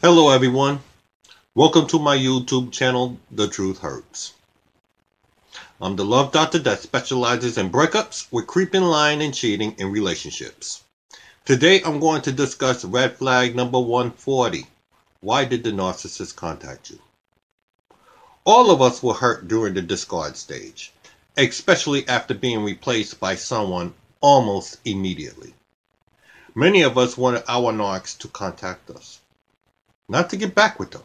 Hello everyone, welcome to my YouTube channel, The Truth Hurts. I'm the love doctor that specializes in breakups with creeping, lying, and cheating in relationships. Today I'm going to discuss red flag number 140. Why did the narcissist contact you? All of us were hurt during the discard stage, especially after being replaced by someone almost immediately. Many of us wanted our narcs to contact us, not to get back with them,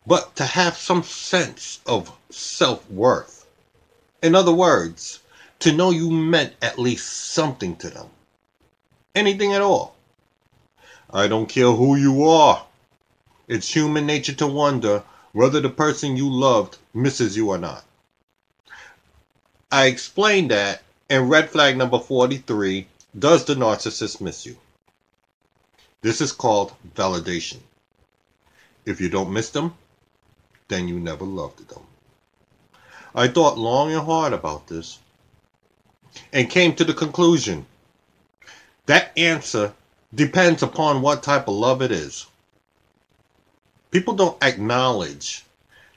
but to have some sense of self-worth. In other words, to know you meant at least something to them. Anything at all. I don't care who you are. It's human nature to wonder whether the person you loved misses you or not. I explained that in red flag number 43, does the narcissist miss you? This is called validation. If you don't miss them, then you never loved them. I thought long and hard about this and came to the conclusion that answer depends upon what type of love it is. People don't acknowledge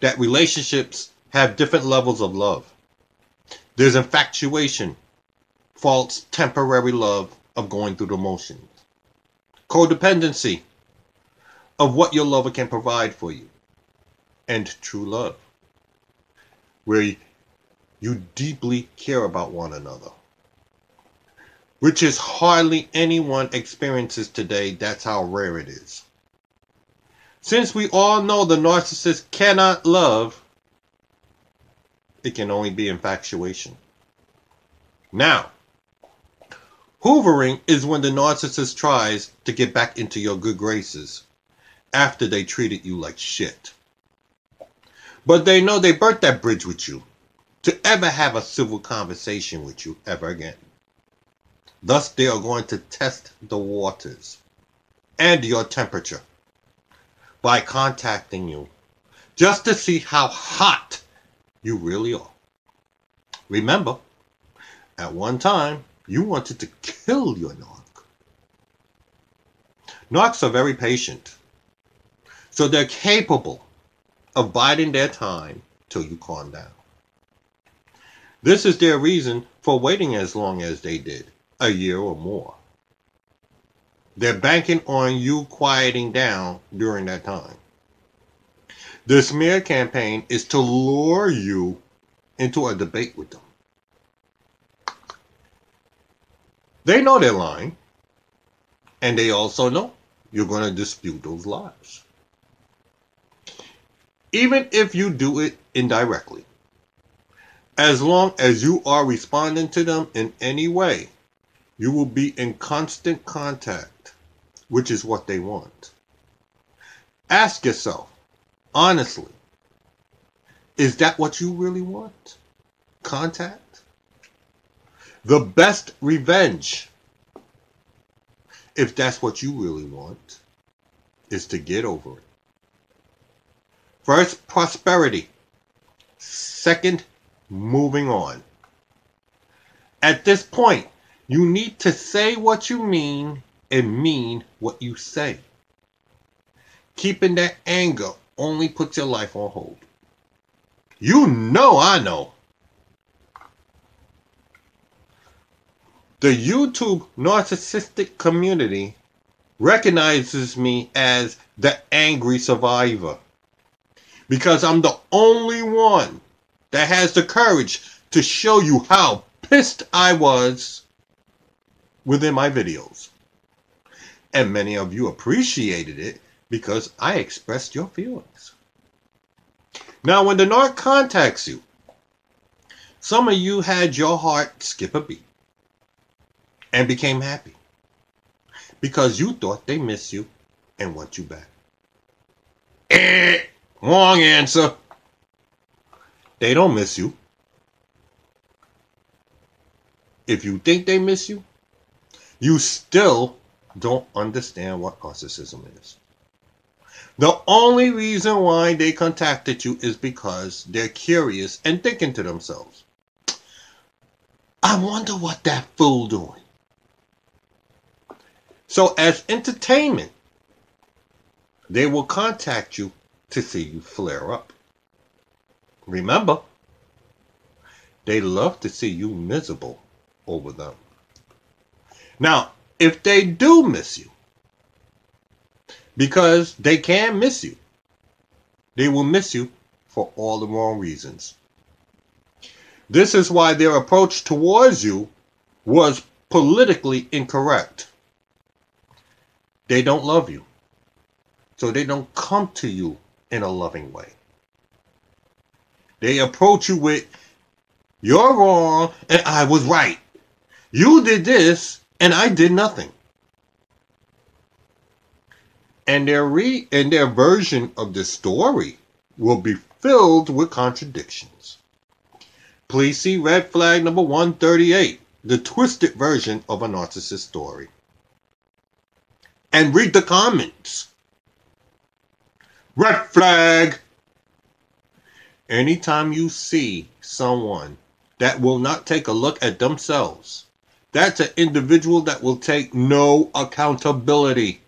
that relationships have different levels of love. There's infatuation, false temporary love of going through the motions, codependency of what your lover can provide for you, and true love, where you deeply care about one another, which is hardly anyone experiences today. That's how rare it is. Since we all know the narcissist cannot love, it can only be infatuation. Now, hoovering is when the narcissist tries to get back into your good graces after they treated you like shit. But they know they burnt that bridge with you to ever have a civil conversation with you ever again. Thus, they are going to test the waters and your temperature by contacting you just to see how hot you really are. Remember, at one time, you wanted to kill your narc. Narcs are very patient, so they're capable of biding their time till you calm down. This is their reason for waiting as long as they did, a year or more. They're banking on you quieting down during that time. The smear campaign is to lure you into a debate with them. They know they're lying, and they also know you're going to dispute those lies. Even if you do it indirectly, as long as you are responding to them in any way, you will be in constant contact, which is what they want. Ask yourself, honestly, is that what you really want? Contact? The best revenge, if that's what you really want, is to get over it. First, prosperity. Second, moving on. At this point, you need to say what you mean and mean what you say. Keeping that anger only puts your life on hold. You know I know. The YouTube narcissistic community recognizes me as the angry survivor because I'm the only one that has the courage to show you how pissed I was within my videos. And many of you appreciated it because I expressed your feelings. Now, when the narc contacts you, some of you had your heart skip a beat and became happy because you thought they miss you and want you back. Wrong answer. They don't miss you. If you think they miss you, you still don't understand what narcissism is. The only reason why they contacted you is because they're curious and thinking to themselves, I wonder what that fool doing. So as entertainment, they will contact you to see you flare up. Remember, they love to see you miserable over them. Now, if they do miss you, because they can miss you, they will miss you for all the wrong reasons. This is why their approach towards you was politically incorrect. They don't love you, so they don't come to you in a loving way. They approach you with, "You're wrong and I was right. You did this and I did nothing." And their version of the story will be filled with contradictions. Please see red flag number 138, the twisted version of a narcissist story. And read the comments. Red flag. Anytime you see someone that will not take a look at themselves, that's an individual that will take no accountability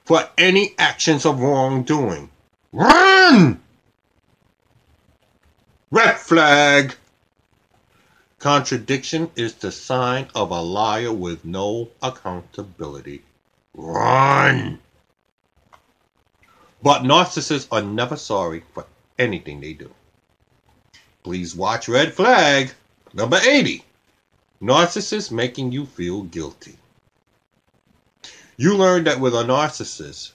for any actions of wrongdoing. Run! Red flag. Contradiction is the sign of a liar with no accountability. Run! But narcissists are never sorry for anything they do. Please watch red flag number 80. Narcissists making you feel guilty. You learn that with a narcissist,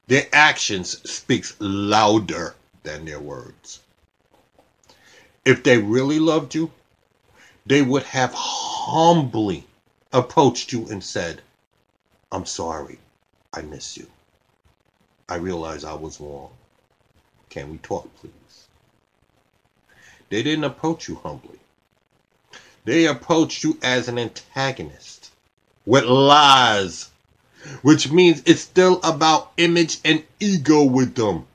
their actions speaks louder than their words. If they really loved you, they would have humbly approached you and said, "I'm sorry, I miss you. I realize I was wrong. Can we talk, please?" They didn't approach you humbly. They approached you as an antagonist with lies, which means it's still about image and ego with them,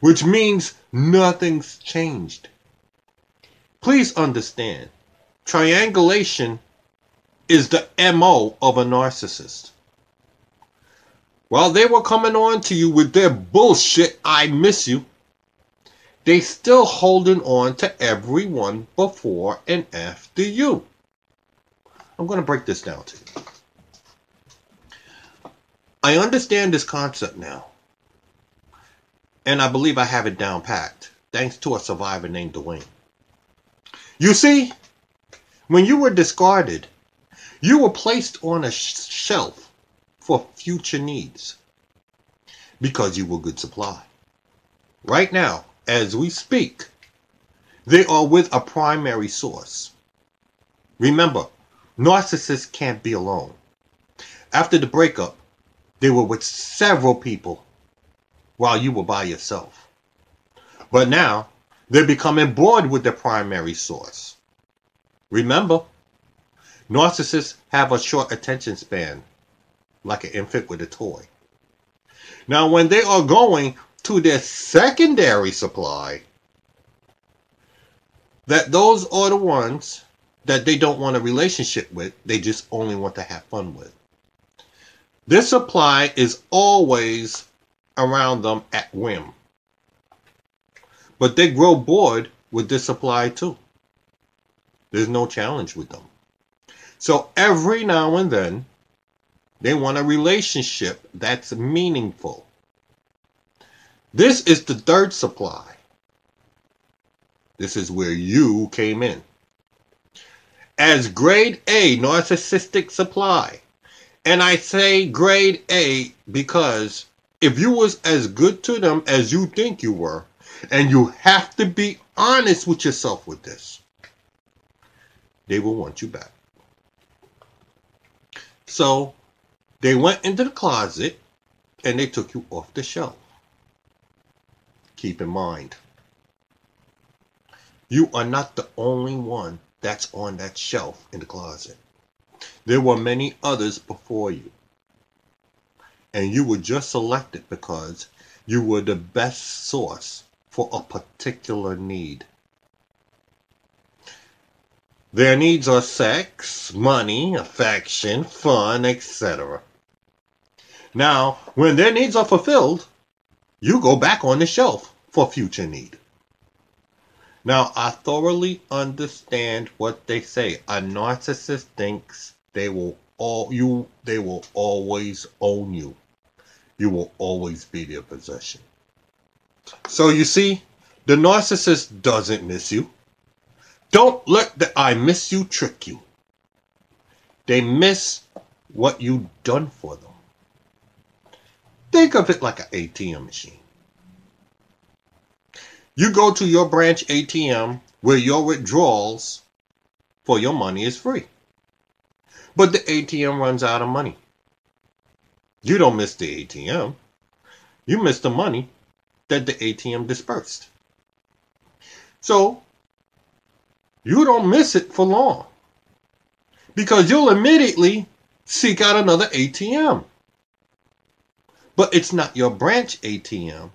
which means nothing's changed. Please understand, triangulation is the MO of a narcissist. While they were coming on to you with their bullshit, "I miss you," they still holding on to everyone before and after you. I'm going to break this down to you. I understand this concept now, and I believe I have it down packed, thanks to a survivor named Dwayne. You see, when you were discarded, you were placed on a shelf for future needs because you were good supply. Right now, as we speak, they are with a primary source. Remember, narcissists can't be alone. After the breakup, they were with several people while you were by yourself. But now, they're becoming bored with their primary source. Remember, narcissists have a short attention span, like an infant with a toy. Now, when they are going to their secondary supply, that those are the ones that they don't want a relationship with, they just only want to have fun with. This supply is always around them at whim. But they grow bored with this supply too. There's no challenge with them. So every now and then, they want a relationship that's meaningful. This is the third supply. This is where you came in. As grade A narcissistic supply. And I say grade A because if you was as good to them as you think you were, and you have to be honest with yourself with this, they will want you back. So they went into the closet and they took you off the shelf. Keep in mind, you are not the only one that's on that shelf in the closet. There were many others before you. And you were just selected because you were the best source for a particular need. Their needs are sex, money, affection, fun, etc. Now, when their needs are fulfilled, you go back on the shelf for future need. Now, I thoroughly understand what they say. A narcissist thinks they will always own you. You will always be their possession. So you see, the narcissist doesn't miss you. Don't let the I miss you trick you. They miss what you've done for them. Think of it like an ATM machine. You go to your branch ATM where your withdrawals for your money is free. But the ATM runs out of money. You don't miss the ATM. You miss the money that the ATM dispersed. So, you don't miss it for long. Because you'll immediately seek out another ATM. But it's not your branch ATM.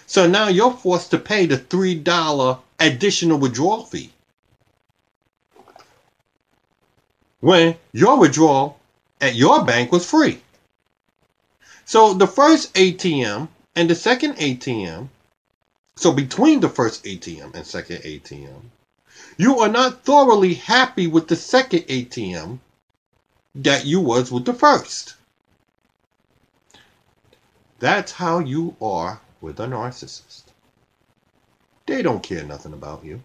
So now you're forced to pay the $3 additional withdrawal fee. When your withdrawal at your bank was free. So the first ATM and the second ATM, so between the first ATM and second ATM, you are not thoroughly happy with the second ATM that you was with the first. That's how you are with a narcissist. They don't care nothing about you.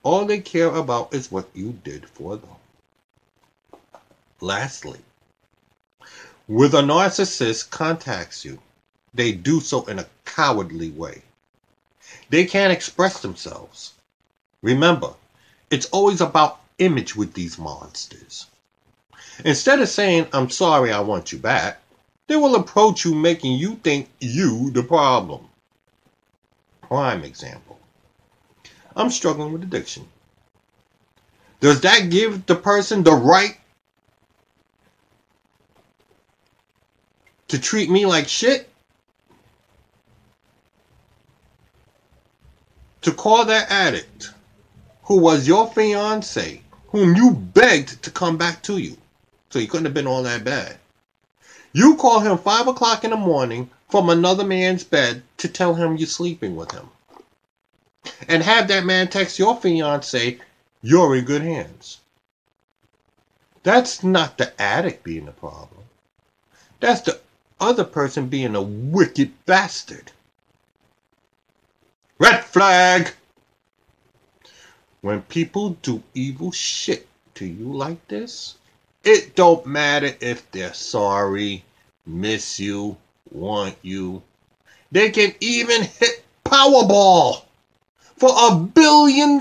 All they care about is what you did for them. Lastly, when a narcissist contacts you, they do so in a cowardly way. They can't express themselves. Remember, it's always about image with these monsters. Instead of saying, I'm sorry, I want you back, they will approach you making you think you the problem. Prime example. I'm struggling with addiction. Does that give the person the right to treat me like shit? To call that addict, who was your fiance, whom you begged to come back to you, so he couldn't have been all that bad. You call him 5 o'clock in the morning from another man's bed to tell him you're sleeping with him. And have that man text your fiance, you're in good hands. That's not the addict being the problem. That's the other person being a wicked bastard. Red flag! When people do evil shit to you like this, it don't matter if they're sorry, miss you, want you. They can even hit Powerball for $1 billion.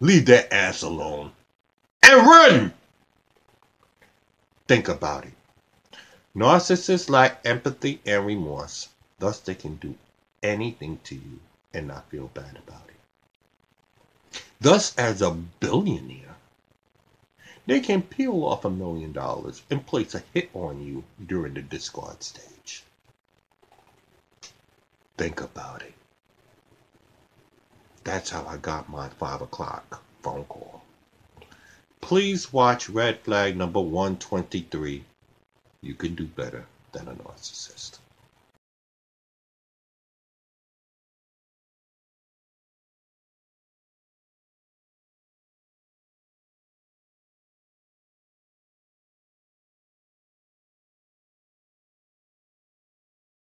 Leave their ass alone and run. Think about it. Narcissists lack empathy and remorse. Thus, they can do anything to you and not feel bad about it. Thus, as a billionaire, they can peel off $1 million and place a hit on you during the discard stage. Think about it. That's how I got my 5 o'clock phone call. Please watch red flag number 123. You can do better than a narcissist.